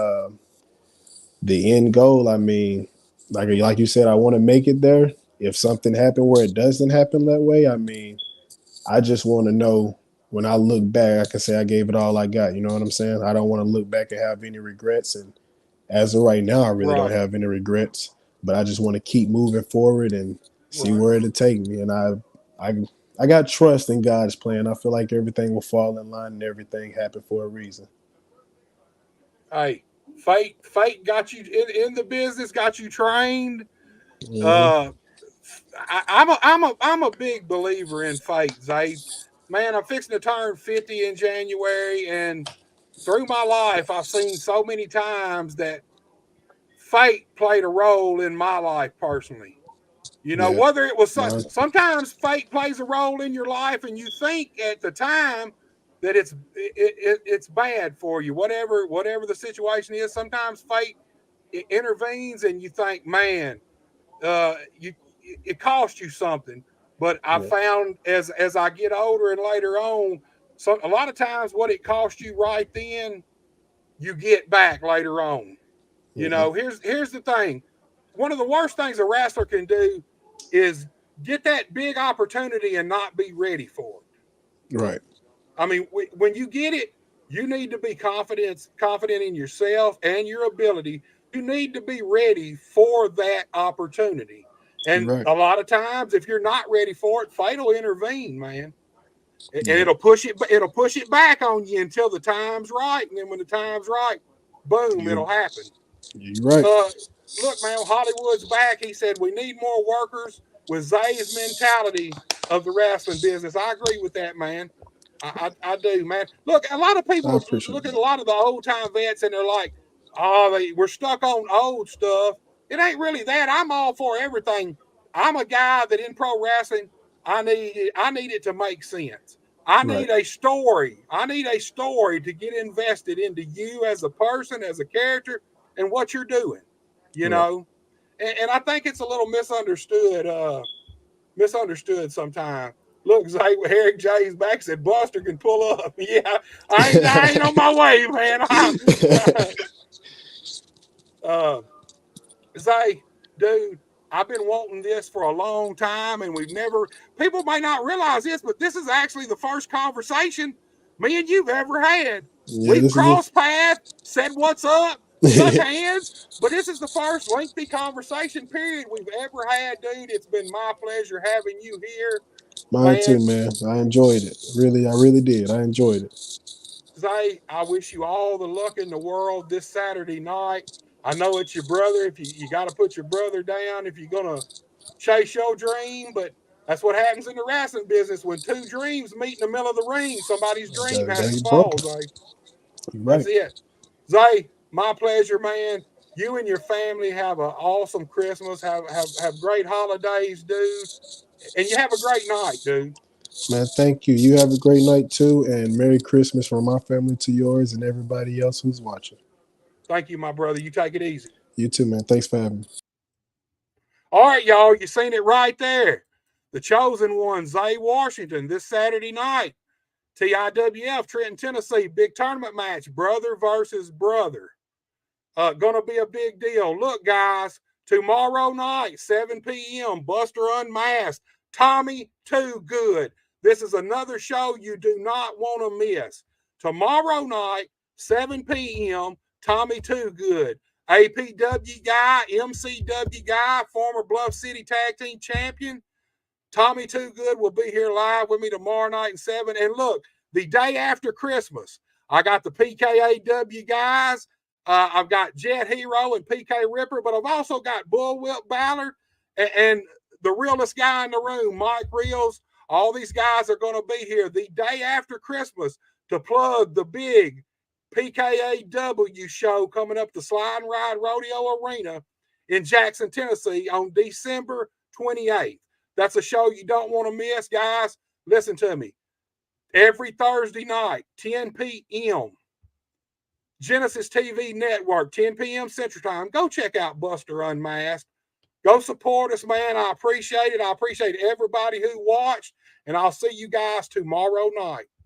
the end goal, I mean, like you said, I want to make it there. If something happened where it doesn't happen that way, I mean, I just want to know when I look back, I can say I gave it all I got. You know what I'm saying? I don't want to look back and have any regrets. And as of right now, I really don't right, have any regrets. But I just want to keep moving forward and see right. where it'll take me. And I, I got trust in God's plan. I feel like everything will fall in line and everything happened for a reason. Hey, fate got you in the business, got you trained. Hmm. Uh, I'm a big believer in fate, Zay. Man, I'm fixing to turn 50 in January, and through my life, I've seen so many times that fate played a role in my life personally. You know, Yeah, whether it was mine. sometimes fate plays a role in your life, and you think at the time that it's bad for you. Whatever the situation is, sometimes fate intervenes, and you think, man, you it cost you something. But I Yeah, found as I get older and later on, so a lot of times what it cost you right then, you get back later on. You hmm, know, here's the thing. One of the worst things a wrestler can do is get that big opportunity and not be ready for it. right. I mean, when you get it, you need to be confident in yourself and your ability. You need to be ready for that opportunity. You're And right. a lot of times, if you're not ready for it, fate will intervene, man, and Yeah, it'll push it back on you until the time's right. And then when the time's right, boom, you're it'll happen. you're right. uh, Look, man, Hollywood's back. He said we need more workers with Zay's mentality of the wrestling business. I agree with that, man. I do, man. Look, a lot of I people appreciate look at that. a lot of the old time vets and they're like, we're stuck on old stuff. It ain't really that. I'm all for everything. I'm a guy that in pro wrestling, I need it to make sense. I Right. need a story. I need a story to get invested into you as a person, as a character, and what you're doing. You Right. know, and I think it's a little misunderstood sometimes. Look, Zay, Eric J's back said Buster can pull up. Yeah, I ain't on my way, man. uh, Zay, dude, I've been wanting this for a long time, and we've never. People may not realize this, but this is actually the first conversation me and you've ever had. Yeah, We've this is crossed paths, said what's up, Shook hands, but this is the first lengthy conversation period we've ever had, dude. It's been my pleasure having you here, Mine too, man. man. I enjoyed it. Really, I really did. I enjoyed it. Zay, I wish you all the luck in the world this Saturday night. I know it's your brother. If you got to put your brother down if you're gonna chase your dream, but that's what happens in the wrestling business when two dreams meet in the middle of the ring. Somebody's dream has to They broke fall, it. Zay. You're That's right. it. Zay, my pleasure, man. You and your family have an awesome Christmas. Have great holidays, dude. And you have a great night, dude. Man, thank you. You have a great night too, and Merry Christmas from my family to yours and everybody else who's watching. Thank you, my brother. You take it easy. You too, man. Thanks for having me. All right, y'all. You seen it right there. The chosen one, Zay Washington, this Saturday night. TIWF, Trenton, Tennessee. Big tournament match. Brother versus brother. Gonna be a big deal. Look, guys, tomorrow night, 7 p.m., Buster Unmasked, Tommy Too Good. This is another show you do not want to miss. Tomorrow night, 7 p.m., Tommy Too Good. APW guy, MCW guy, former Bluff City Tag Team Champion. Tommy Too Good will be here live with me tomorrow night at 7. And look, the day after Christmas, I got the PKAW guys. I've got Jet Hero and PK Ripper, but I've also got Bullwhip Ballard and the realest guy in the room, Mike Reels. All these guys are going to be here the day after Christmas to plug the big PKAW show coming up the Slide and Ride Rodeo Arena in Jackson, Tennessee on December 28th. That's a show you don't want to miss, guys. Listen to me. Every Thursday night, 10 p.m., Genesis TV Network, 10 p.m. Central Time. Go check out Buster Unmasked. Go support us, man. I appreciate it. I appreciate everybody who watched, and I'll see you guys tomorrow night.